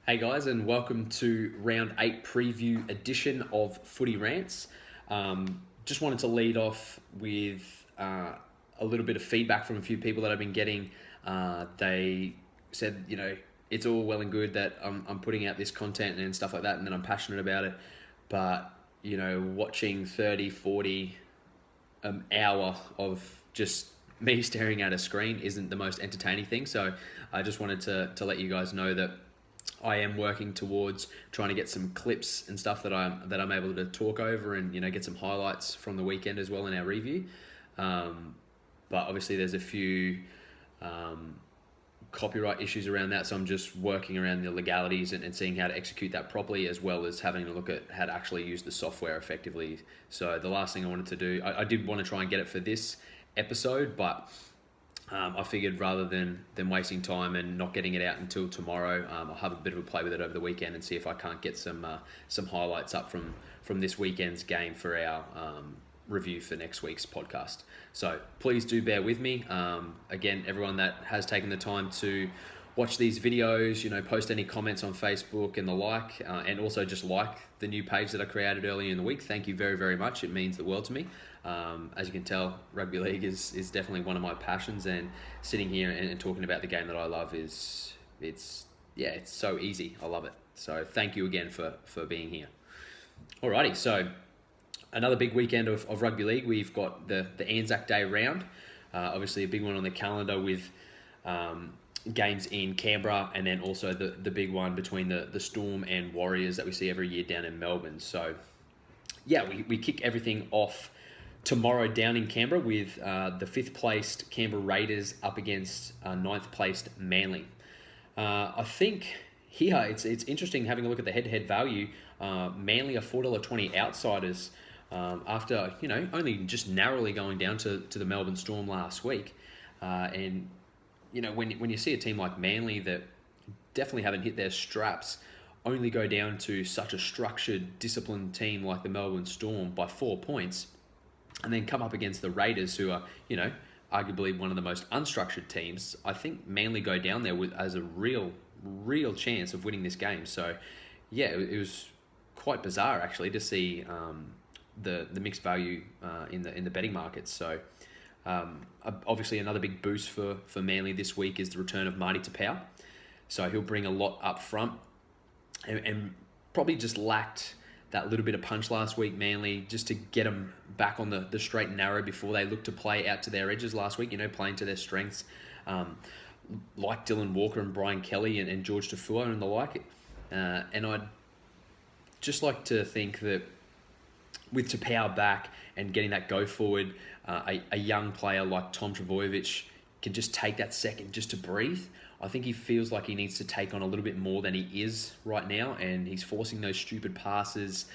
Hey guys, and welcome to Round 8 preview edition of Footy Rants. Just wanted to lead off with a little bit of feedback from a few people that I've been getting. They said, it's all well and good that I'm putting out this content and stuff like that, and that I'm passionate about it, but, watching 30, 40 hour of just me staring at a screen isn't the most entertaining thing. So I just wanted to let you guys know that I am working towards trying to get some clips and stuff that I'm able to talk over and get some highlights from the weekend as well in our review. But obviously there's a few copyright issues around that, so I'm just working around the legalities and seeing how to execute that properly, as well as having a look at how to actually use the software effectively. So the last thing I wanted to do, I did want to try and get it for this episode, but I figured rather than wasting time and not getting it out until tomorrow, I'll have a bit of a play with it over the weekend and see if I can't get some highlights up from this weekend's game for our review for next week's podcast. So please do bear with me. Again, everyone that has taken the time to watch these videos, post any comments on Facebook and the like, and also just like the new page that I created earlier in the week. Thank you very, very much. It means the world to me. As you can tell, rugby league is definitely one of my passions, and sitting here and talking about the game that I love it's so easy. I love it. So thank you again for being here. Alrighty, so another big weekend of rugby league. We've got the ANZAC Day round, obviously a big one on the calendar with games in Canberra, and then also the big one between the Storm and Warriors that we see every year down in Melbourne. So yeah, we kick everything off tomorrow down in Canberra with the 5th placed Canberra Raiders up against 9th placed Manly. I think here it's interesting having a look at the head-to-head value. Manly are $4.20 outsiders after only just narrowly going down to the Melbourne Storm last week, and when you see a team like Manly that definitely haven't hit their straps only go down to such a structured, disciplined team like the Melbourne Storm by 4 points, and then come up against the Raiders, who are, arguably one of the most unstructured teams, I think Manly go down there as a real chance of winning this game. So, yeah, it was quite bizarre actually to see the mixed value in the betting markets. So, obviously another big boost for Manly this week is the return of Marty Tapau. So he'll bring a lot up front, and probably just lacked that little bit of punch last week, Manly, just to get them back on the straight and narrow before they look to play out to their edges last week, playing to their strengths, like Dylan Walker and Brian Kelly and George Tafua and the like. And I'd just like to think that with Tapau back and getting that go forward, a young player like Tom Trbojevic can just take that second just to breathe. I think he feels like he needs to take on a little bit more than he is right now, and he's forcing those stupid passes,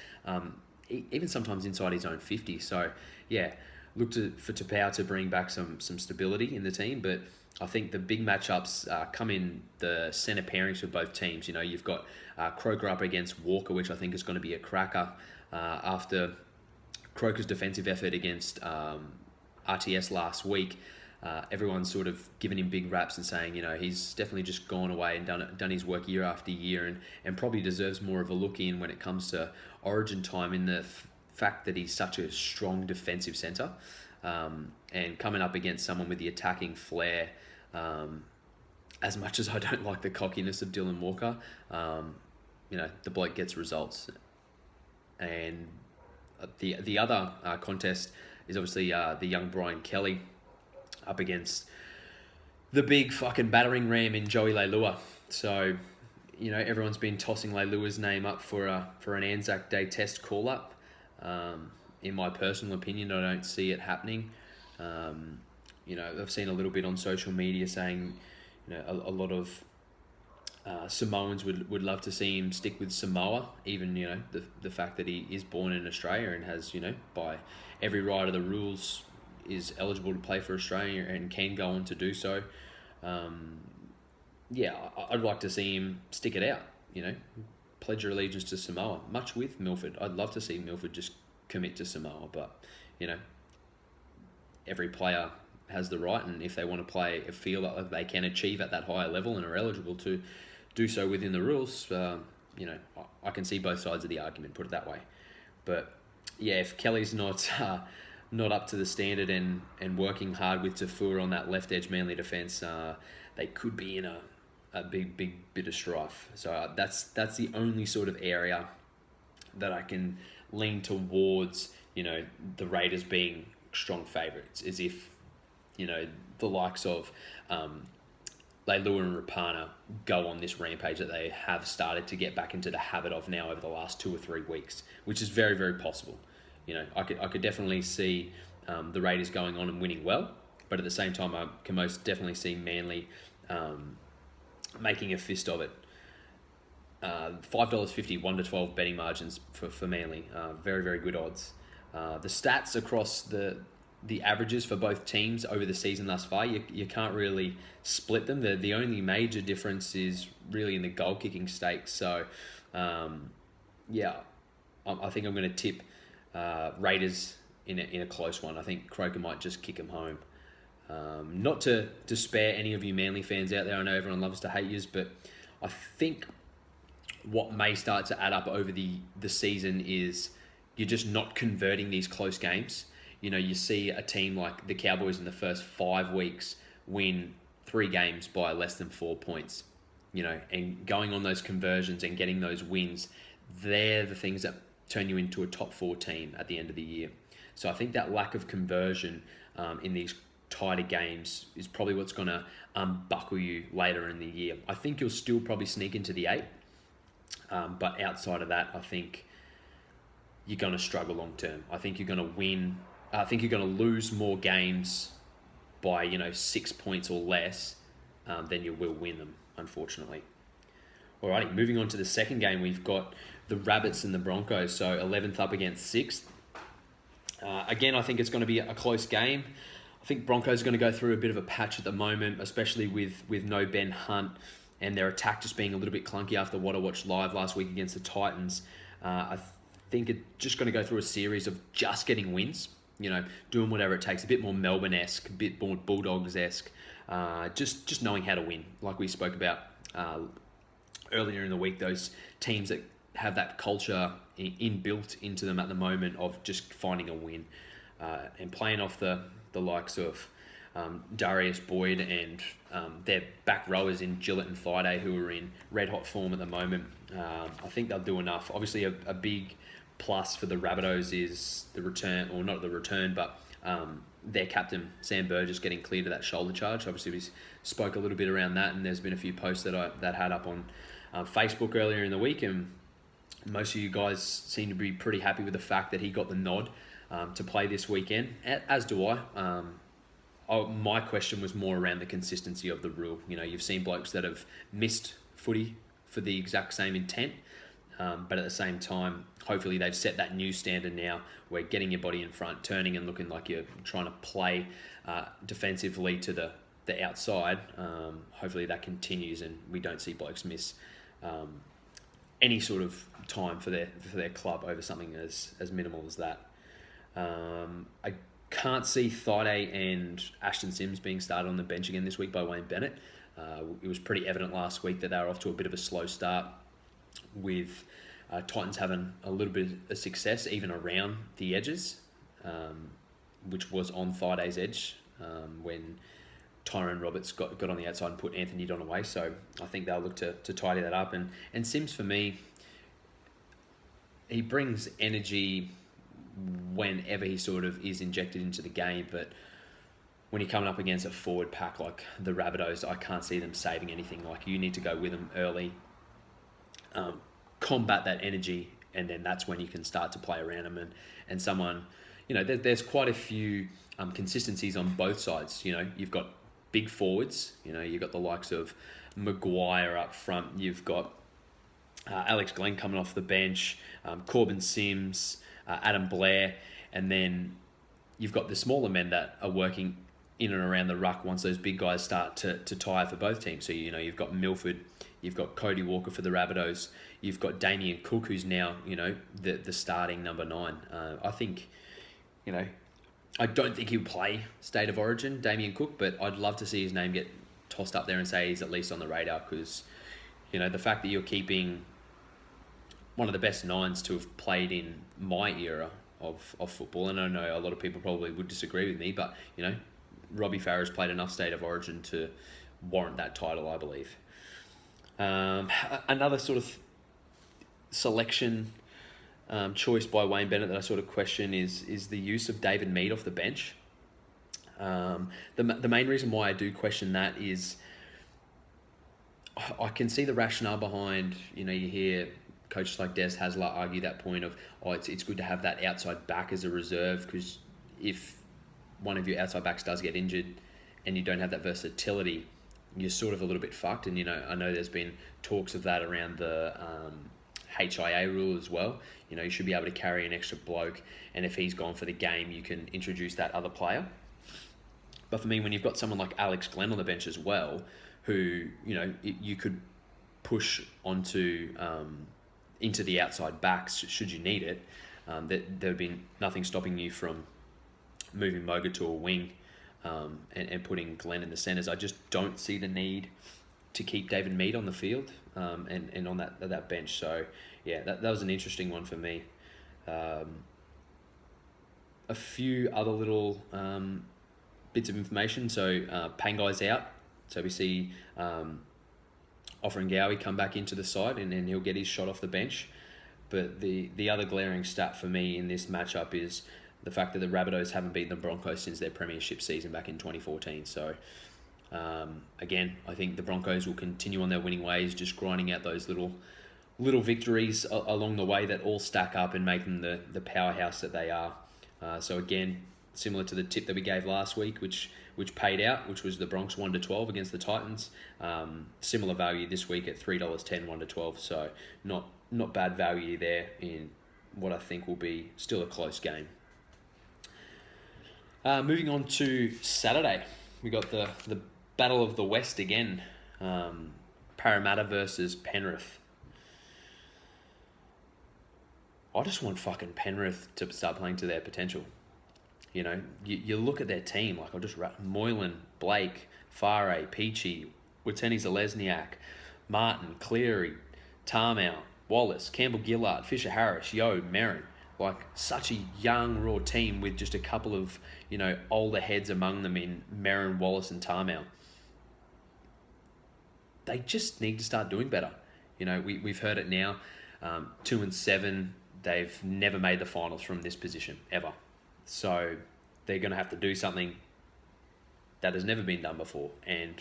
even sometimes inside his own 50. So, yeah, look for Tapau to bring back some stability in the team, but I think the big matchups come in the centre pairings for both teams. You've got Croker up against Walker, which I think is going to be a cracker after Croker's defensive effort against RTS last week. Everyone's sort of given him big raps and saying, he's definitely just gone away and done his work year after year, and probably deserves more of a look in when it comes to Origin time, in the fact that he's such a strong defensive centre, and coming up against someone with the attacking flair. As much as I don't like the cockiness of Dylan Walker, the bloke gets results. And the other contest is obviously the young Brian Kelly up against the big fucking battering ram in Joey Leilua. So, everyone's been tossing Leilua's name up for an Anzac Day test call-up. In my personal opinion, I don't see it happening. I've seen a little bit on social media saying, a lot of Samoans would love to see him stick with Samoa, even, the fact that he is born in Australia and has, by every right of the rules, is eligible to play for Australia and can go on to do so. I'd like to see him stick it out, pledge your allegiance to Samoa, much with Milford. I'd love to see Milford just commit to Samoa, but, every player has the right, and if they want to play, feel like they can achieve at that higher level and are eligible to do so within the rules, I can see both sides of the argument, put it that way. But yeah, if Kelly's not up to the standard and working hard with Tafua on that left edge Manly defence, they could be in a big bit of strife. So that's the only sort of area that I can lean towards, the Raiders being strong favourites, as if, the likes of Leilua and Rapana go on this rampage that they have started to get back into the habit of now over the last 2 or 3 weeks, which is very, very possible. I could definitely see the Raiders going on and winning well, but at the same time, I can most definitely see Manly making a fist of it. $5.50, 1 to 12 betting margins for Manly. Very, very good odds. The stats across the averages for both teams over the season thus far, you can't really split them. The only major difference is really in the goal kicking stakes. So, I think I'm going to tip Raiders in a close one. I think Croker might just kick them home. Not to spare any of you Manly fans out there. I know everyone loves to hate yous, but I think what may start to add up over the season is you're just not converting these close games. You see a team like the Cowboys in the first 5 weeks win 3 games by less than 4 points, and going on those conversions and getting those wins, they're the things that turn you into a top 4 team at the end of the year. So I think that lack of conversion in these tighter games is probably what's going to unbuckle you later in the year. I think you'll still probably sneak into the 8, but outside of that, I think you're going to struggle long term. I think you're going to win. I think you're going to lose more games by 6 points or less than you will win them, unfortunately. Alrighty, moving on to the second game, we've got the Rabbits and the Broncos. So 11th up against 6th. Again, I think it's going to be a close game. I think Broncos are going to go through a bit of a patch at the moment, especially with no Ben Hunt and their attack just being a little bit clunky after what I watched live last week against the Titans. I think it's just going to go through a series of just getting wins, doing whatever it takes, a bit more Melbourne-esque, a bit more Bulldogs-esque, just knowing how to win. Like we spoke about earlier in the week, those teams that have that culture inbuilt into them at the moment of just finding a win and playing off the likes of Darius Boyd and their back rowers in Gillett and Friday, who are in red-hot form at the moment. I think they'll do enough. Obviously, a big plus for the Rabbitohs is the return, or not the return, but their captain, Sam Burgess, getting cleared of that shoulder charge. Obviously, we spoke a little bit around that, and there's been a few posts that had up on Facebook earlier in the week, and most of you guys seem to be pretty happy with the fact that he got the nod to play this weekend, as do I. My question was more around the consistency of the rule. You've seen blokes that have missed footy for the exact same intent, but at the same time, hopefully they've set that new standard now where getting your body in front, turning and looking like you're trying to play defensively to the outside. Hopefully that continues and we don't see blokes miss any sort of time for their club over something as minimal as that. I can't see Thaiday and Ashton Sims being started on the bench again this week by Wayne Bennett. It was pretty evident last week that they were off to a bit of a slow start, with Titans having a little bit of success even around the edges, which was on Thiday's edge when Tyrone Roberts got on the outside and put Anthony Don away. So I think they'll look to tidy that up. And Sims, for me, he brings energy whenever he sort of is injected into the game, but when you're coming up against a forward pack like the Rabbitohs, I can't see them saving anything. Like, you need to go with them early, combat that energy, and then that's when you can start to play around them. And someone, there's quite a few consistencies on both sides. You've got big forwards, you've got the likes of Maguire up front, you've got Alex Glenn coming off the bench, Corbin Sims, Adam Blair, and then you've got the smaller men that are working in and around the ruck once those big guys start to tire for both teams. So, you've got Milford, you've got Cody Walker for the Rabbitohs, you've got Damien Cook, who's now, the starting number 9. I think, I don't think he'll play State of Origin, Damien Cook, but I'd love to see his name get tossed up there and say he's at least on the radar, because The fact that you're keeping one of the best nines to have played in my era of football, and I know a lot of people probably would disagree with me, but, Robbie Farah's played enough State of Origin to warrant that title, I believe. Another sort of selection choice by Wayne Bennett that I sort of question is the use of David Mead off the bench. The main reason why I do question that is I can see the rationale behind, you hear coaches like Des Hasler argue that point of, it's good to have that outside back as a reserve, because if one of your outside backs does get injured and you don't have that versatility, you're sort of a little bit fucked. And, I know there's been talks of that around the HIA rule as well. You should be able to carry an extra bloke, and if he's gone for the game, you can introduce that other player. But for me, when you've got someone like Alex Glenn on the bench as well, who, you could push onto into the outside backs should you need it, there would be nothing stopping you from moving Moga to a wing and putting Glenn in the centres. I just don't see the need to keep David Mead on the field and on that bench. So, yeah, that was an interesting one for me. A few other little bits of information. So, Pangai's out. So we see Offering come back into the side, and then he'll get his shot off the bench. But the other glaring stat for me in this matchup is the fact that the Rabbitohs haven't beaten the Broncos since their premiership season back in 2014. So, again, I think the Broncos will continue on their winning ways, just grinding out those little victories along the way that all stack up and make them the powerhouse that they are. So, again, similar to the tip that we gave last week, which paid out, which was the Bronx 1-12 against the Titans. Similar value this week at $3.10, 1-12. So not bad value there in what I think will be still a close game. Moving on to Saturday, we got the Battle of the West again. Parramatta versus Penrith. I just want fucking Penrith to start playing to their potential. You look at their team, like I'll just Moylan, Blake, Farah, Peachy, Wateni Zalesniak, Martin, Cleary, Tarmow, Wallace, Campbell-Gillard, Fisher-Harris, Yeo, Merrin. Like, such a young, raw team with just a couple of, older heads among them in Merrin, Wallace and Tarmow. They just need to start doing better. We've heard it now. 2-7, they've never made the finals from this position, ever. So they're going to have to do something that has never been done before. And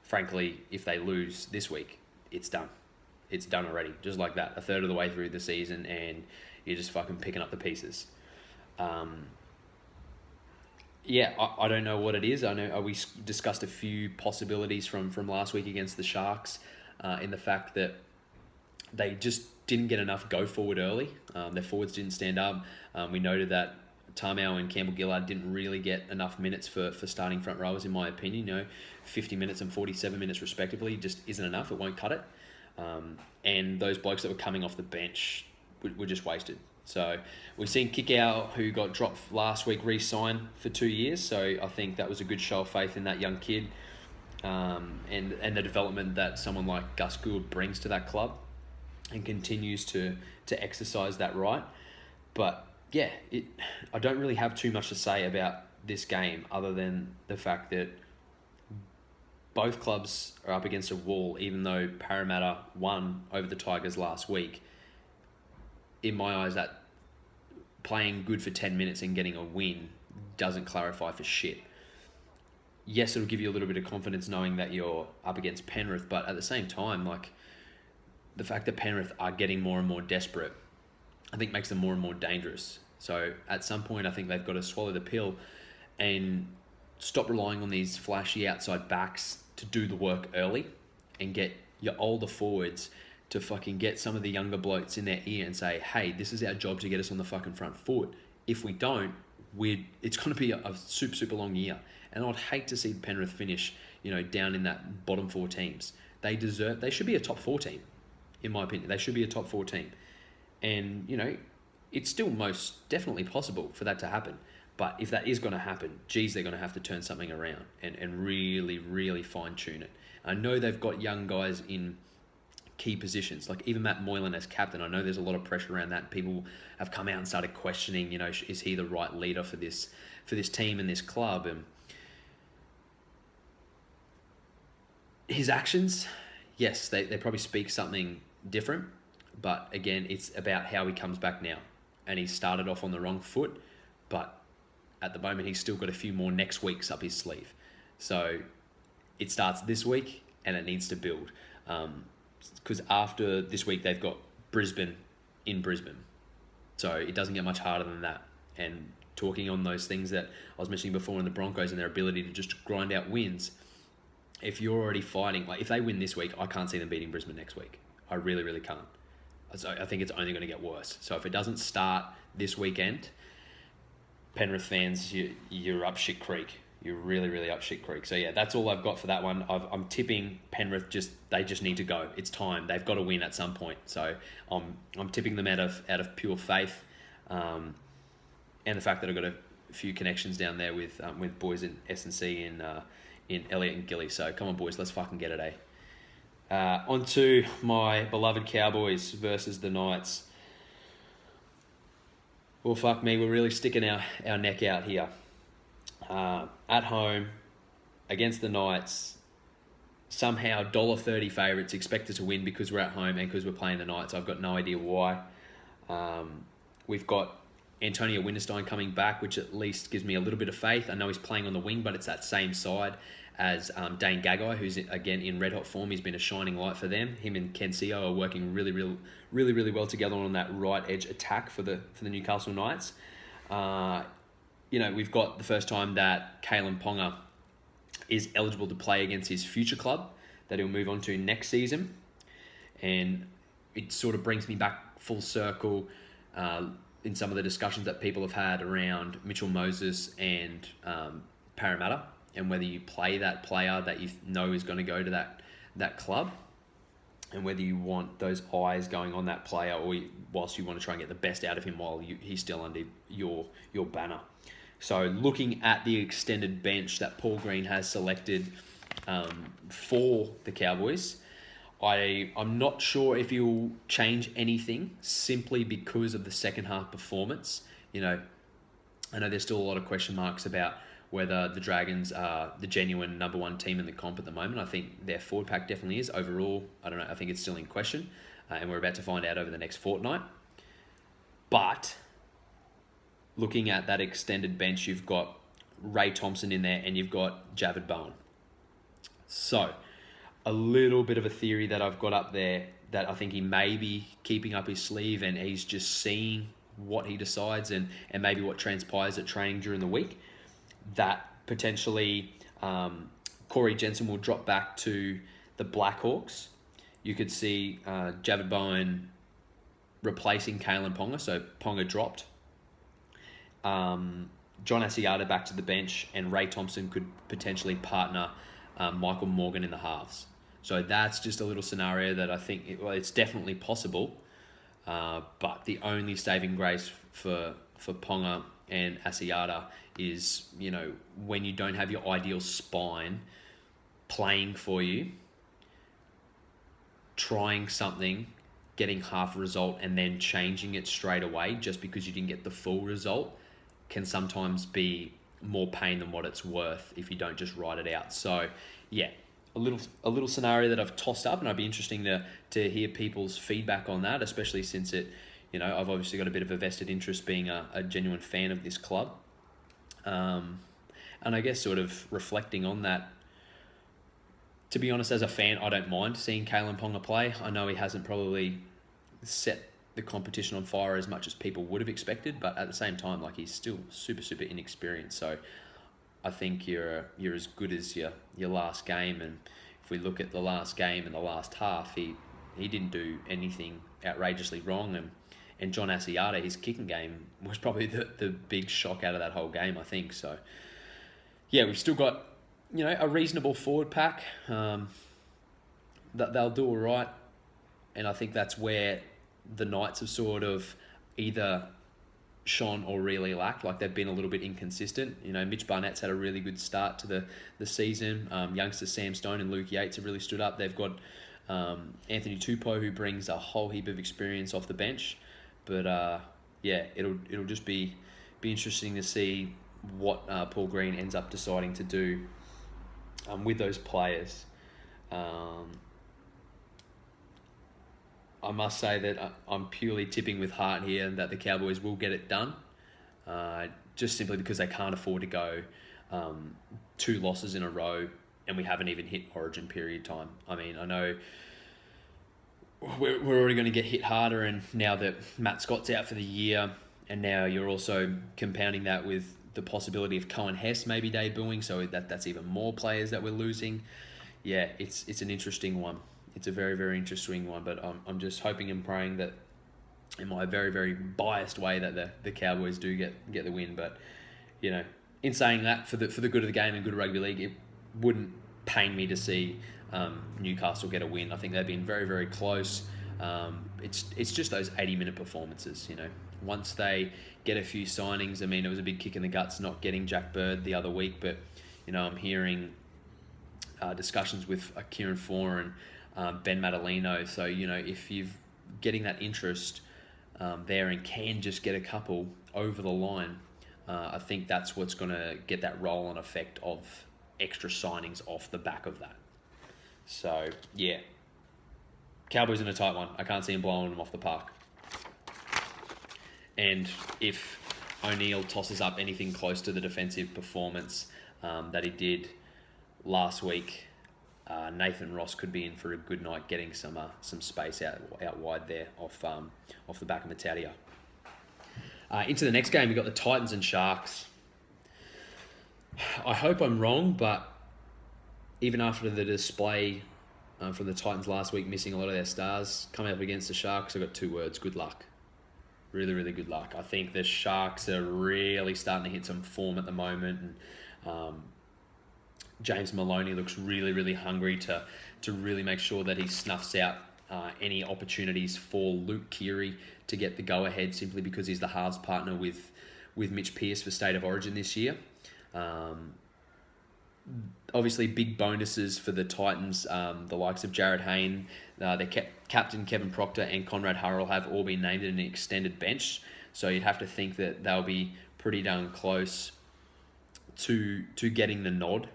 frankly, if they lose this week, it's done. It's done already, just like that. A third of the way through the season, and you're just fucking picking up the pieces. I don't know what it is. I know we discussed a few possibilities from last week against the Sharks in the fact that they just didn't get enough go forward early. Their forwards didn't stand up. We noted that Tarmow and Campbell-Gillard didn't really get enough minutes for starting front rowers, in my opinion. 50 minutes and 47 minutes respectively just isn't enough. It won't cut it. And those blokes that were coming off the bench were just wasted. So we've seen Kickout, who got dropped last week, re-sign for 2 years. So I think that was a good show of faith in that young kid and the development that someone like Gus Gould brings to that club and continues to exercise that right. But yeah, I don't really have too much to say about this game other than the fact that both clubs are up against a wall, even though Parramatta won over the Tigers last week. In my eyes, that playing good for 10 minutes and getting a win doesn't clarify for shit. Yes, it'll give you a little bit of confidence knowing that you're up against Penrith, but at the same time, like, the fact that Penrith are getting more and more desperate, I think makes them more and more dangerous. So at some point, I think they've got to swallow the pill and stop relying on these flashy outside backs to do the work early and get your older forwards to fucking get some of the younger blokes in their ear and say, hey, this is our job to get us on the fucking front foot. If we don't, it's going to be a super, super long year. And I'd hate to see Penrith finish, down in that bottom 4 teams. They should be a top 4 team, in my opinion. They should be a top 4 team. And, it's still most definitely possible for that to happen. But if that is going to happen, they're going to have to turn something around and really, really fine-tune it. I know they've got young guys in key positions. Like even Matt Moylan as captain, I know there's a lot of pressure around that. People have come out and started questioning, is he the right leader for this team and this club? And his actions, yes, they probably speak something different. But again, it's about how he comes back now. And he started off on the wrong foot, but at the moment he's still got a few more next weeks up his sleeve. So it starts this week and it needs to build. Because after this week, they've got Brisbane in Brisbane. So it doesn't get much harder than that. And talking on those things that I was mentioning before in the Broncos and their ability to just grind out wins, if you're already fighting, like if they win this week, I can't see them beating Brisbane next week. I really, really can't. So I think it's only going to get worse. So if it doesn't start this weekend, Penrith fans, you're up shit creek. You're really, really up shit creek. So yeah, that's all I've got for that one. I'm tipping Penrith. They just need to go. It's time. They've got to win at some point. So I'm tipping them out of pure faith, and the fact that I've got a few connections down there with boys in S&C in Elliot and Gilly. So come on, boys, let's fucking get it, eh? On to my beloved Cowboys versus the Knights. Well, fuck me, we're really sticking our neck out here. At home, against the Knights, somehow $1.30 favourites expected to win because we're at home and because we're playing the Knights. I've got no idea why. We've got Antonio Winterstein coming back, which at least gives me a little bit of faith. I know he's playing on the wing, but it's that same side as Dane Gagai, who's again in red hot form. He's been a shining light for them. Him and Ken Seo are working really well together on that right edge attack for the Newcastle Knights. We've got the first time that Kalen Ponga is eligible to play against his future club that he'll move on to next season. And it sort of brings me back full circle in some of the discussions that people have had around Mitchell Moses and Parramatta, and whether you play that player that you know is going to go to that club, and whether you want those eyes going on that player, or whilst you want to try and get the best out of him while he's still under your banner. So looking at the extended bench that Paul Green has selected for the Cowboys, I'm not sure if he'll change anything simply because of the second half performance. I know there's still a lot of question marks about whether the Dragons are the genuine number one team in the comp at the moment. I think their forward pack definitely is. Overall, I don't know. I think it's still in question, and we're about to find out over the next fortnight. But looking at that extended bench, you've got Ray Thompson in there and you've got Javid Bowen. So a little bit of a theory that I've got up there that I think he may be keeping up his sleeve, and he's just seeing what he decides and maybe what transpires at training during the week, that potentially Corey Jensen will drop back to the Blackhawks. You could see Javid Bowen replacing Kalen Ponga, so Ponga dropped. John Asiata back to the bench, and Ray Thompson could potentially partner Michael Morgan in the halves. So that's just a little scenario that I think it's definitely possible. But the only saving grace for Ponga and Asiata is, when you don't have your ideal spine playing for you, trying something, getting half a result, and then changing it straight away just because you didn't get the full result can sometimes be more pain than what it's worth if you don't just ride it out. So, yeah, a little scenario that I've tossed up, and I'd be interesting to hear people's feedback on that, especially since I've obviously got a bit of a vested interest being a genuine fan of this club. And I guess sort of reflecting on that, to be honest, as a fan, I don't mind seeing Kalen Ponga play. I know he hasn't probably set the competition on fire as much as people would have expected, but at the same time, he's still super, super inexperienced. So I think you're as good as your last game. And if we look at the last game and the last half, he didn't do anything outrageously wrong. And John Asiata, his kicking game was probably the big shock out of that whole game, I think. So, yeah, we've still got, a reasonable forward pack. That they'll do all right. And I think that's where the Knights have sort of either shone or really lacked. They've been a little bit inconsistent. Mitch Barnett's had a really good start to the season. Youngsters Sam Stone and Luke Yates have really stood up. They've got Anthony Tupou, who brings a whole heap of experience off the bench. But it'll just be interesting to see what Paul Green ends up deciding to do with those players. I must say that I'm purely tipping with heart here that the Cowboys will get it done, just simply because they can't afford to go 2 losses in a row, and we haven't even hit Origin period time. I mean, I know we're already going to get hit harder, and now that Matt Scott's out for the year, and now you're also compounding that with the possibility of Cohen Hess maybe debuting, so that's even more players that we're losing. Yeah, it's an interesting one. It's a very, very interesting one, but I'm just hoping and praying that, in my very, very biased way, that the Cowboys do get the win. But, in saying that, for the good of the game and good of rugby league, it wouldn't pain me to see Newcastle get a win. I think they've been very, very close. It's just those 80-minute performances, Once they get a few signings, I mean, it was a big kick in the guts not getting Jack Bird the other week, but, I'm hearing discussions with Kieran Foran and Ben Madalino. So, if you're getting that interest there and can just get a couple over the line, I think that's what's going to get that roll-on effect of extra signings off the back of that. So, yeah. Cowboys in a tight one. I can't see him blowing them off the park. And if O'Neill tosses up anything close to the defensive performance that he did last week, Nathan Ross could be in for a good night, getting some space out wide there off the back of Matadia. Into the next game, we got the Titans and Sharks. I hope I'm wrong, but even after the display from the Titans last week, missing a lot of their stars, coming up against the Sharks, I've got 2 words: good luck. Really, really good luck. I think the Sharks are really starting to hit some form at the moment, and James Maloney looks really, really hungry to really make sure that he snuffs out any opportunities for Luke Keary to get the go-ahead, simply because he's the halves partner with Mitch Pearce for State of Origin this year. Obviously, big bonuses for the Titans. The likes of Jared Hayne, their captain Kevin Proctor, and Conrad Hurrell have all been named in an extended bench. So you'd have to think that they'll be pretty darn close to getting the nod.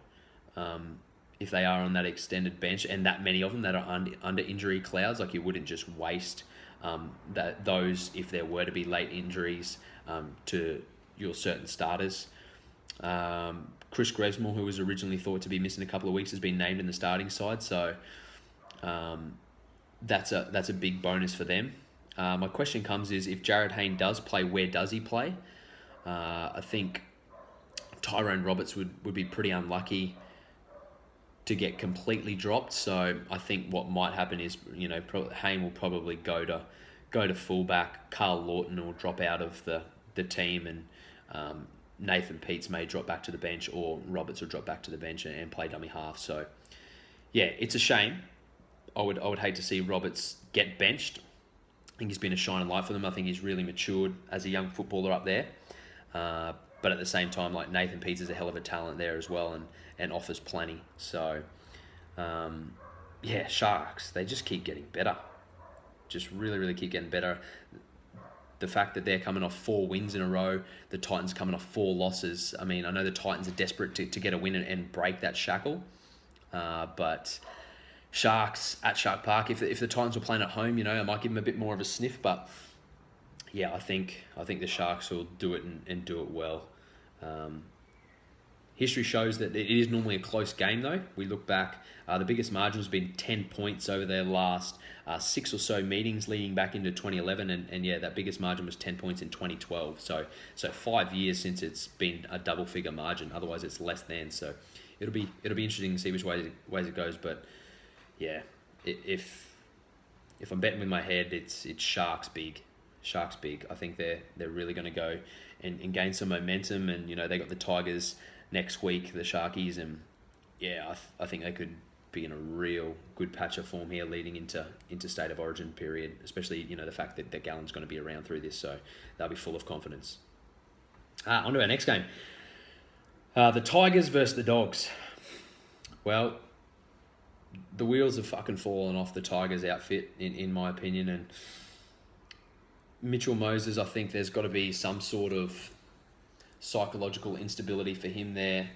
If they are on that extended bench, and that many of them that are under injury clouds. Like, you wouldn't just waste those if there were to be late injuries to your certain starters. Chris Grevesmore, who was originally thought to be missing a couple of weeks, has been named in the starting side, so that's a big bonus for them. My question comes is, if Jared Hayne does play, where does he play? I think Tyrone Roberts would be pretty unlucky to get completely dropped. So I think what might happen is, Hayne will probably go to fullback. Carl Lawton will drop out of the team, and Nathan Peets may drop back to the bench, or Roberts will drop back to the bench and play dummy half. So yeah, it's a shame. I would hate to see Roberts get benched. I think he's been a shining light for them. I think he's really matured as a young footballer up there. But at the same time, like, Nathan Peets is a hell of a talent there as well, and offers plenty. So, Sharks, they just keep getting better. Just really, really keep getting better. The fact that they're coming off 4 wins in a row, the Titans coming off 4 losses. I mean, I know the Titans are desperate to get a win and break that shackle. But Sharks at Shark Park, if the Titans were playing at home, I might give them a bit more of a sniff. But yeah, I think the Sharks will do it and do it well. History shows that it is normally a close game, though. We look back, the biggest margin has been 10 points over their last 6 or so meetings leading back into 2011, and that biggest margin was 10 points in 2012. So 5 years since it's been a double-figure margin. Otherwise, it's less than. So it'll be interesting to see which ways it goes. But yeah, if I'm betting with my head, it's Sharks big. Sharks big. I think they're really going to go and gain some momentum, and they got the Tigers next week, the Sharkies, and I think they could be in a real good patch of form here leading into State of Origin period, especially the fact that Gallen's going to be around through this, so they'll be full of confidence. On to our next game, the Tigers versus the Dogs. Well, the wheels have fucking fallen off the Tigers outfit, in my opinion. And Mitchell Moses, I think there's got to be some sort of psychological instability for him there,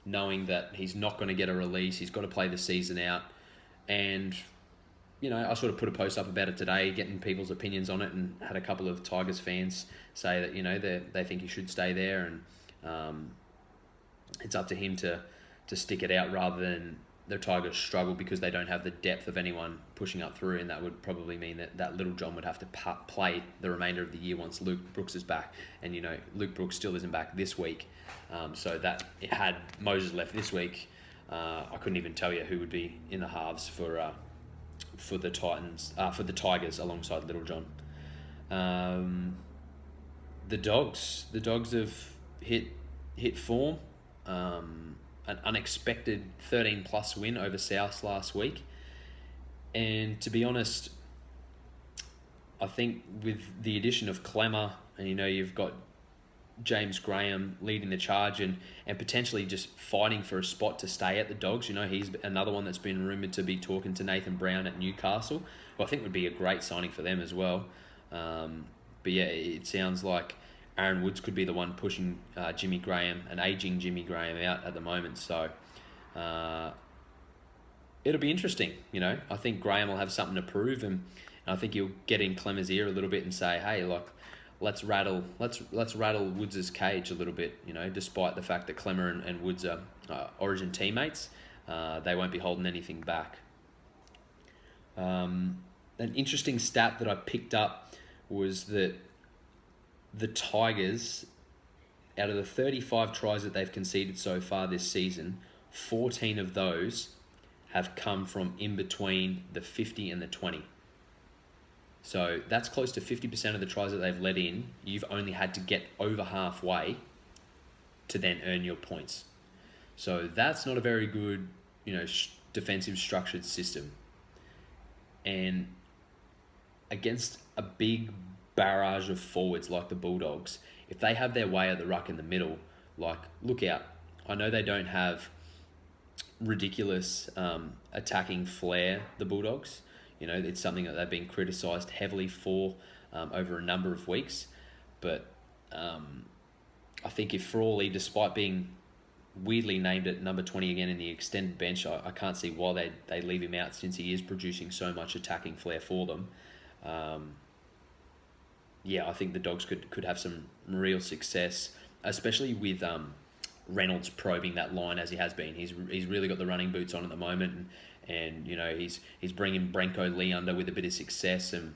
knowing that he's not going to get a release. He's got to play the season out. And, you know, I sort of put a post up about it today, getting people's opinions on it, and had a couple of Tigers fans say that, you know, they think he should stay there, and it's up to him to stick it out rather than the Tigers struggle because they don't have the depth of anyone pushing up through, and that would probably mean that Little John would have to play the remainder of the year once Luke Brooks is back. And, you know, Luke Brooks still isn't back this week, so that it had Moses left this week, I couldn't even tell you who would be in the halves for the Tigers alongside Little John. The Dogs have hit form. An unexpected 13-plus win over South last week. And to be honest, I think with the addition of Clemmer, and, you know, you've got James Graham leading the charge and potentially just fighting for a spot to stay at the Dogs. You know, he's another one that's been rumoured to be talking to Nathan Brown at Newcastle, who I think would be a great signing for them as well. But yeah, it sounds like Aaron Woods could be the one pushing Jimmy Graham, an ageing Jimmy Graham, out at the moment. So it'll be interesting. You know, I think Graham will have something to prove, and I think he'll get in Clemmer's ear a little bit and say, "Hey, like, let's rattle Woods' cage a little bit." You know, despite the fact that Clemmer and Woods are Origin teammates, they won't be holding anything back. An interesting stat that I picked up was that the Tigers, out of the 35 tries that they've conceded so far this season, 14 of those have come from in between the 50 and the 20. So that's close to 50% of the tries that they've let in. You've only had to get over halfway to then earn your points. So that's not a very good, you know, defensive structured system. And against a big barrage of forwards like the Bulldogs, if they have their way at the ruck in the middle, like, look out. I know they don't have ridiculous attacking flair, the Bulldogs. You know, it's something that they've been criticised heavily for over a number of weeks. But I think if Frawley, despite being weirdly named at number 20 again in the extended bench, I can't see why they leave him out, since he is producing so much attacking flair for them. Yeah, I think the Dogs could have some real success, especially with Reynolds probing that line as he has been. He's really got the running boots on at the moment, and you know, he's bringing Brenko Lee under with a bit of success, and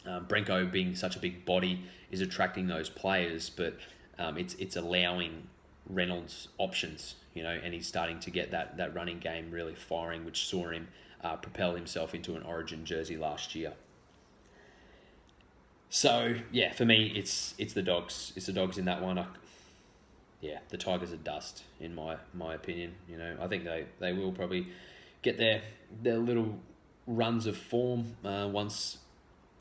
Brenko, being such a big body, is attracting those players, but it's allowing Reynolds options, you know, and he's starting to get that running game really firing, which saw him propel himself into an Origin jersey last year. So yeah, for me, it's the Dogs. It's the Dogs in that one. The Tigers are dust in my opinion. You know, I think they will probably get their little runs of form once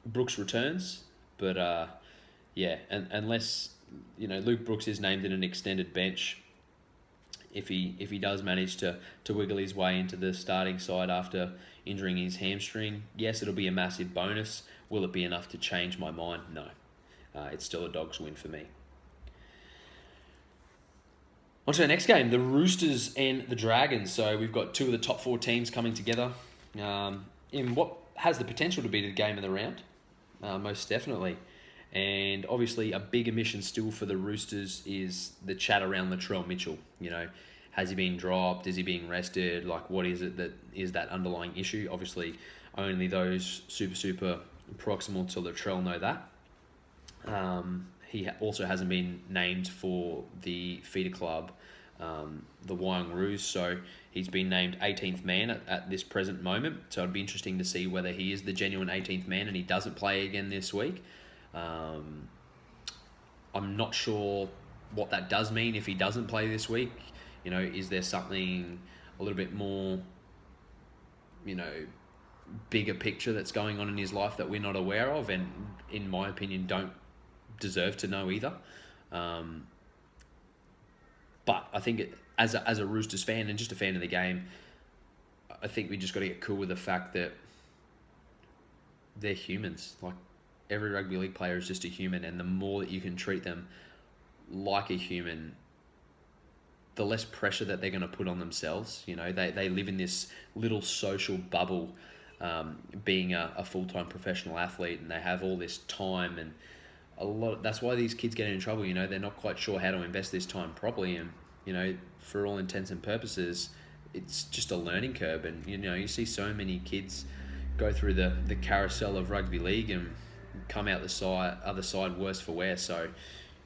Brooks returns. But and unless, you know, Luke Brooks is named in an extended bench, if he does manage to wiggle his way into the starting side after injuring his hamstring, yes, it'll be a massive bonus. Will it be enough to change my mind? No. It's still a Dogs win for me. On to the next game, the Roosters and the Dragons. So we've got two of the top four teams coming together in what has the potential to be the game of the round, most definitely. And obviously a big omission still for the Roosters is the chat around Latrell Mitchell. You know, has he been dropped? Is he being rested? Like, what is it that is that underlying issue? Obviously, only those super proximal to Latrell know that. He also hasn't been named for the feeder club, the Warangaroos, so he's been named 18th man at this present moment. So it'd be interesting to see whether he is the genuine 18th man and he doesn't play again this week. I'm not sure what that does mean if he doesn't play this week. You know, is there something a little bit more, you know, bigger picture that's going on in his life that we're not aware of, and in my opinion don't deserve to know either. But I think as a Roosters fan and just a fan of the game, I think we just got to get cool with the fact that they're humans. Like, every rugby league player is just a human, and the more that you can treat them like a human, the less pressure that they're going to put on themselves. You know, they live in this little social bubble, being a full-time professional athlete, and they have all this time, and that's why these kids get in trouble. You know, they're not quite sure how to invest this time properly, and, you know, for all intents and purposes, it's just a learning curve. And, you know, you see so many kids go through the carousel of rugby league and come out the other side worse for wear. So,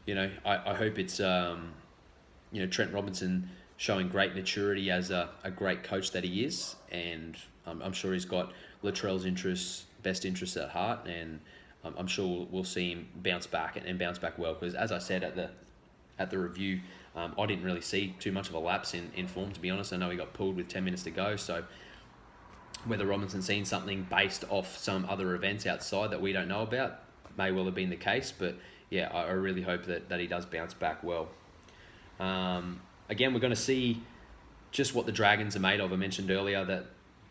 you know, I hope it's you know, Trent Robinson showing great maturity as a great coach that he is, and I'm sure he's got Latrell's best interests at heart, and I'm sure we'll see him bounce back and bounce back well. Because, as I said at the review, I didn't really see too much of a lapse in form, to be honest. I know he got pulled with 10 minutes to go, so whether Robinson's seen something based off some other events outside that we don't know about may well have been the case. But yeah, I really hope that he does bounce back well. Again, we're going to see just what the Dragons are made of. I mentioned earlier that,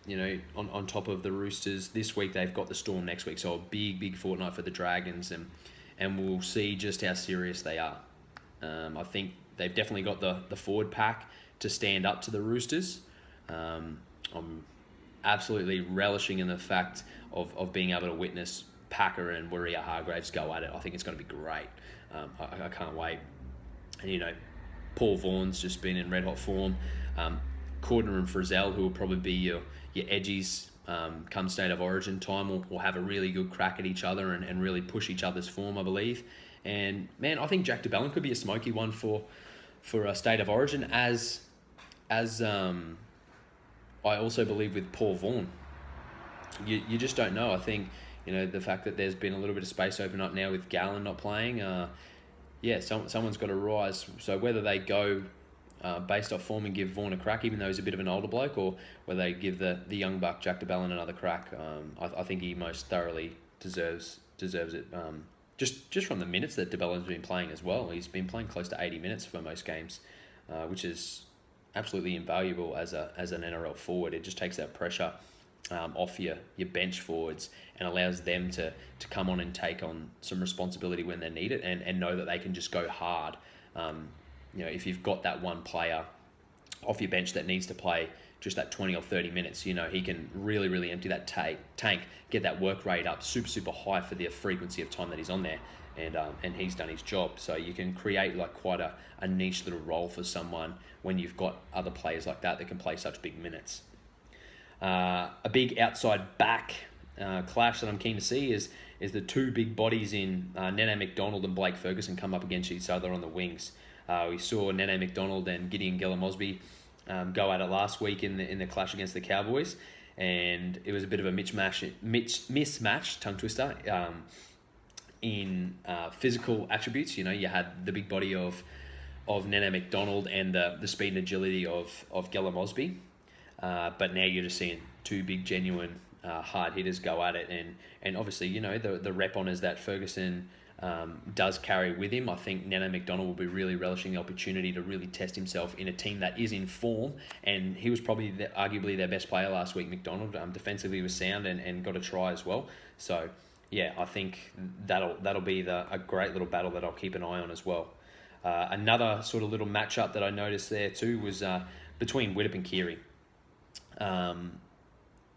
you know, on top of the Roosters this week, they've got the Storm next week, so a big fortnight for the Dragons, and we'll see just how serious they are. I think they've definitely got the forward pack to stand up to the Roosters. I'm absolutely relishing in the fact of being able to witness Packer and Warrior-Hargraves go at it. I think it's going to be great. I can't wait. And, you know, Paul Vaughan's just been in red-hot form. Cordner and Frizzell, who will probably be your edgies come State of Origin time, will have a really good crack at each other and really push each other's form, I believe. And, man, I think Jack de Belin could be a smoky one for a State of Origin, as I also believe with Paul Vaughan. You just don't know. I think, you know, the fact that there's been a little bit of space open up now with Gallen not playing, someone's got to rise. So whether they go based off form and give Vaughan a crack, even though he's a bit of an older bloke, or whether they give the young buck Jack de Belin another crack, I think he most thoroughly deserves it. Just from the minutes that de Belin's been playing as well. He's been playing close to 80 minutes for most games, which is absolutely invaluable as an NRL forward. It just takes that pressure off your bench forwards and allows them to come on and take on some responsibility when they need it, and know that they can just go hard. You know, if you've got that one player off your bench that needs to play just that 20 or 30 minutes, you know, he can really empty that tank, get that work rate up super high for the frequency of time that he's on there, and he's done his job. So you can create like quite a niche little role for someone when you've got other players like that can play such big minutes. A big outside back clash that I'm keen to see is the two big bodies in Nene McDonald and Blake Ferguson come up against each other on the wings. We saw Nene McDonald and Gideon Gillem-Osby go at it last week in the clash against the Cowboys, and it was a bit of a mismatch, tongue twister, in physical attributes. You know, you had the big body of Nene McDonald and the speed and agility of Gillem-Osby, but now you're just seeing two big genuine hard hitters go at it, and obviously, you know, the rep honours that Ferguson does carry with him. I think Nene McDonald will be really relishing the opportunity to really test himself in a team that is in form, and he was probably arguably their best player last week, McDonald. Defensively he was sound and got a try as well. So yeah, I think that'll be a great little battle that I'll keep an eye on as well. Another sort of little matchup that I noticed there too was between Widdop and Keary.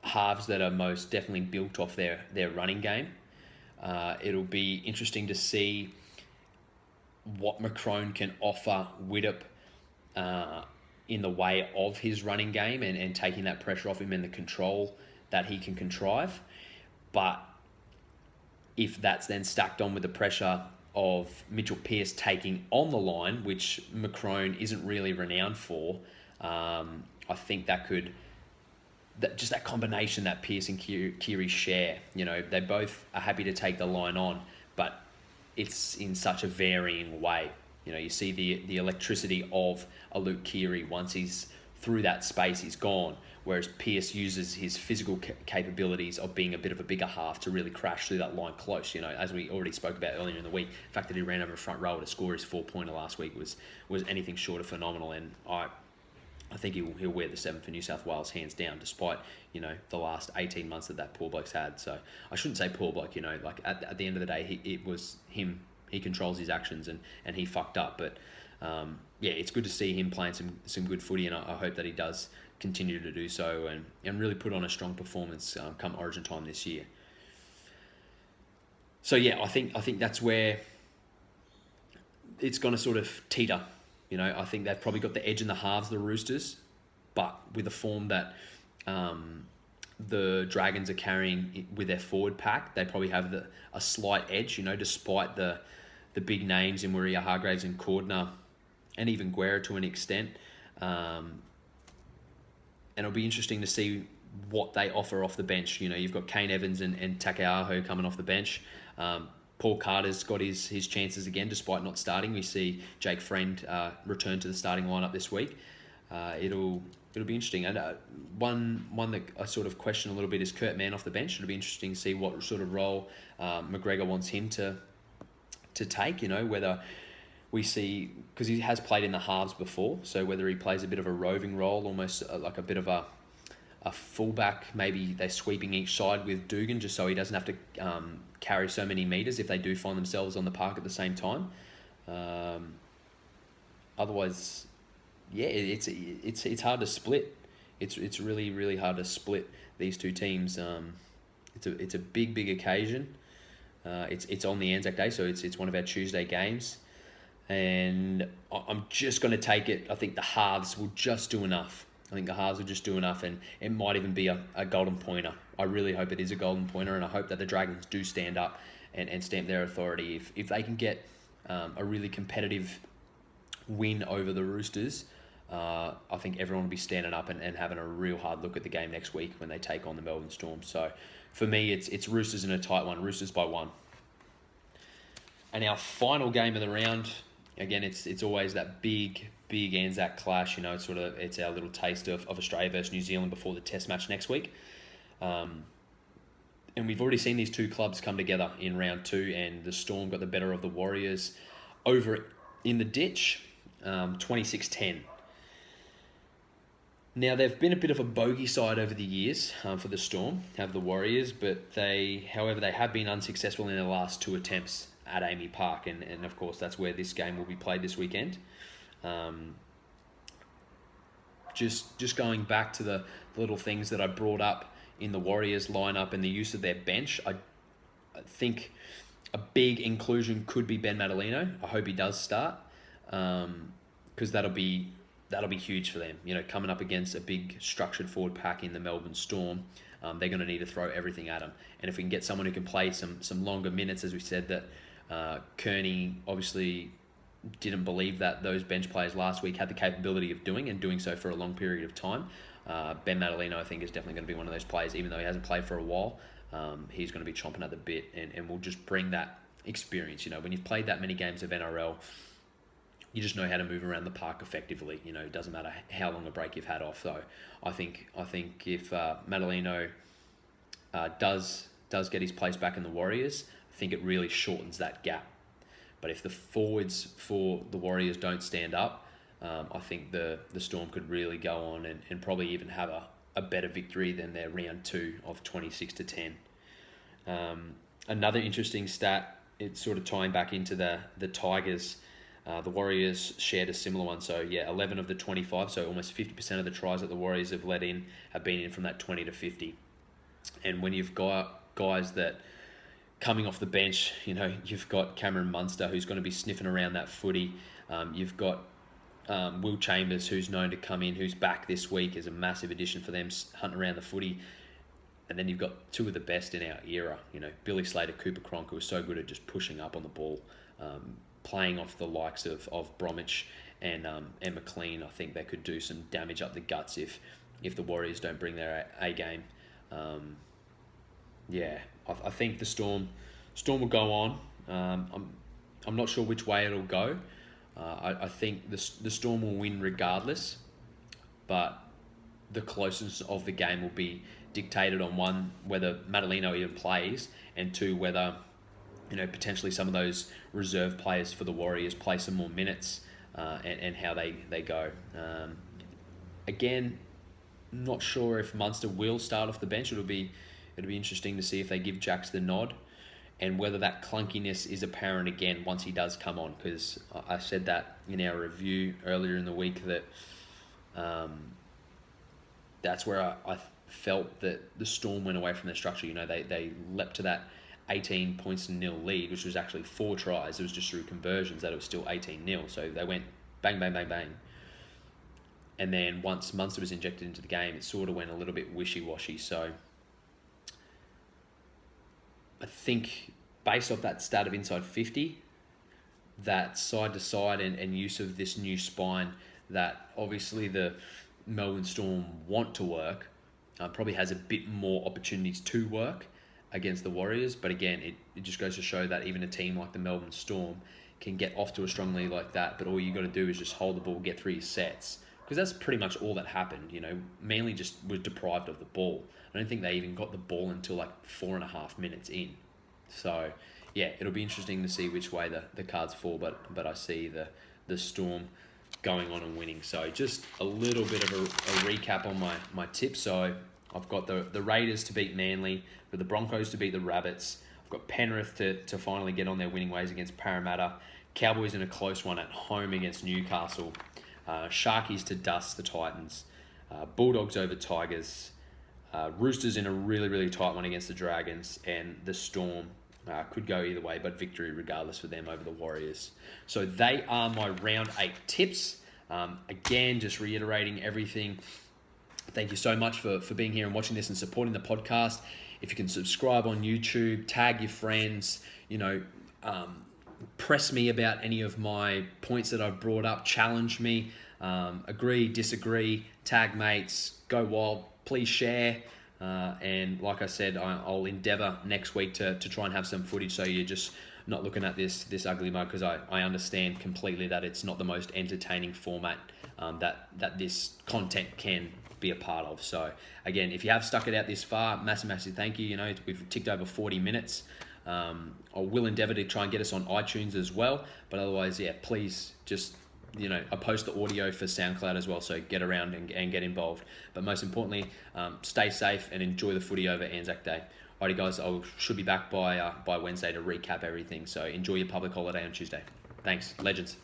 Halves that are most definitely built off their running game. It'll be interesting to see what McCrone can offer Widdop in the way of his running game and taking that pressure off him and the control that he can contrive. But if that's then stacked on with the pressure of Mitchell Pearce taking on the line, which McCrone isn't really renowned for, I think that could... just that combination that Pearce and Keary share, you know, they both are happy to take the line on, but it's in such a varying way. You know, you see the electricity of a Luke Keary. Once he's through that space, he's gone, whereas Pearce uses his physical capabilities of being a bit of a bigger half to really crash through that line close. You know, as we already spoke about earlier in the week, the fact that he ran over a front row to score his 4-pointer last week was anything short of phenomenal, and I I think he'll wear the 7 for New South Wales hands down, despite, the last 18 months that poor bloke's had. So I shouldn't say poor bloke, like at the end of the day, it was him. He controls his actions, and he fucked up. But it's good to see him playing some good footy, and I hope that he does continue to do so and really put on a strong performance come Origin time this year. So I think that's where it's going to sort of teeter. I think they've probably got the edge in the halves, the Roosters, but with the form that the Dragons are carrying with their forward pack, they probably have a slight edge, despite the big names in Maria Hargraves and Cordner, and even Guerra to an extent. And it'll be interesting to see what they offer off the bench. You've got Kane Evans and Takeaho coming off the bench. Paul Carter's got his chances again, despite not starting. We see Jake Friend return to the starting lineup this week. It'll be interesting. And one that I sort of question a little bit is Kurt Mann off the bench. It'll be interesting to see what sort of role McGregor wants him to take. Whether we see, because he has played in the halves before, so whether he plays a bit of a roving role, almost like a bit of a fullback. Maybe they're sweeping each side with Dugan just so he doesn't have to carry so many metres if they do find themselves on the park at the same time. Otherwise, it's hard to split. It's really, really hard to split these two teams. It's a big occasion. It's on the ANZAC Day, so it's one of our Tuesday games, and I'm just going to take it. I think the halves will just do enough. And it might even be a golden pointer. I really hope it is a golden pointer, and I hope that the Dragons do stand up and stamp their authority. If they can get a really competitive win over the Roosters, I think everyone will be standing up and having a real hard look at the game next week when they take on the Melbourne Storm. So for me, it's Roosters in a tight one, Roosters by 1. And our final game of the round, again, it's always that big ANZAC clash. It's our little taste of Australia versus New Zealand before the Test match next week. And we've already seen these two clubs come together in round 2, and the Storm got the better of the Warriors over in the ditch, 26-10. Now, they've been a bit of a bogey side over the years for the Storm, have the Warriors, but however, they have been unsuccessful in their last 2 attempts at Amy Park, and of course that's where this game will be played this weekend. Just going back to the little things that I brought up in the Warriors lineup and the use of their bench, I think a big inclusion could be Ben Madalino. I hope he does start, because that'll be huge for them. Coming up against a big structured forward pack in the Melbourne Storm, they're going to need to throw everything at them. And if we can get someone who can play some longer minutes, as we said, that Kearney obviously didn't believe that those bench players last week had the capability of doing so for a long period of time. Ben Madalino, I think, is definitely going to be one of those players. Even though he hasn't played for a while, he's going to be chomping at the bit, and will just bring that experience. When you've played that many games of NRL, you just know how to move around the park effectively. It doesn't matter how long a break you've had off. So I think if Madalino does get his place back in the Warriors, I think it really shortens that gap. But if the forwards for the Warriors don't stand up, I think the Storm could really go on and probably even have a better victory than their round 2 of 26-10. Another interesting stat, it's sort of tying back into the Tigers. The Warriors shared a similar one. So 11 of the 25, so almost 50% of the tries that the Warriors have let in have been in from that 20 to 50. And when you've got guys that coming off the bench, you've got Cameron Munster, who's going to be sniffing around that footy. You've got Will Chambers, who's known to come in, who's back this week, is a massive addition for them, hunting around the footy. And then you've got 2 of the best in our era, Billy Slater, Cooper Cronk, who is so good at just pushing up on the ball, playing off the likes of Bromwich and McLean. I think they could do some damage up the guts if the Warriors don't bring their A game. I think the Storm will go on. I'm not sure which way it'll go. I think the Storm will win regardless, but the closeness of the game will be dictated on, 1, whether Madalino even plays, and 2, whether potentially some of those reserve players for the Warriors play some more minutes, and how they go. Again, not sure if Munster will start off the bench. It'll be interesting to see if they give Jacks the nod, and whether that clunkiness is apparent again once he does come on. Because I said that in our review earlier in the week that that's where I felt that the Storm went away from their structure. They leapt to that 18 points to nil lead, which was actually 4 tries. It was just through conversions that it was still 18-0. So they went bang, bang, bang, bang. And then once Munster was injected into the game, it sort of went a little bit wishy-washy. So I think based off that stat of inside 50, that side-to-side and use of this new spine that obviously the Melbourne Storm want to work, probably has a bit more opportunities to work against the Warriors. But again, it just goes to show that even a team like the Melbourne Storm can get off to a strong lead like that, but all you got to do is just hold the ball, get 3 sets. Because that's pretty much all that happened. Manly just was deprived of the ball. I don't think they even got the ball until like 4.5 minutes in. So, yeah, it'll be interesting to see which way the cards fall, but I see the Storm going on and winning. So just a little bit of a recap on my tips. So I've got the Raiders to beat Manly, with the Broncos to beat the Rabbits. I've got Penrith to finally get on their winning ways against Parramatta. Cowboys in a close one at home against Newcastle. Sharkies to dust the Titans. Bulldogs over Tigers. Roosters in a really, really tight one against the Dragons. And the Storm could go either way, but victory regardless for them over the Warriors. So they are my round 8 tips. Again, just reiterating everything. Thank you so much for being here and watching this and supporting the podcast. If you can subscribe on YouTube, tag your friends, press me about any of my points that I've brought up, challenge me, agree, disagree, tag mates, go wild, please share. And like I said, I'll endeavour next week to try and have some footage so you're just not looking at this ugly mug, because I understand completely that it's not the most entertaining format that this content can be a part of. So again, if you have stuck it out this far, massive thank you. We've ticked over 40 minutes. I will endeavour to try and get us on iTunes as well, but otherwise, yeah, please just, I post the audio for SoundCloud as well, so get around and get involved. But most importantly, stay safe and enjoy the footy over Anzac Day. Alrighty guys, I should be back by Wednesday to recap everything, so enjoy your public holiday on Tuesday. Thanks, legends.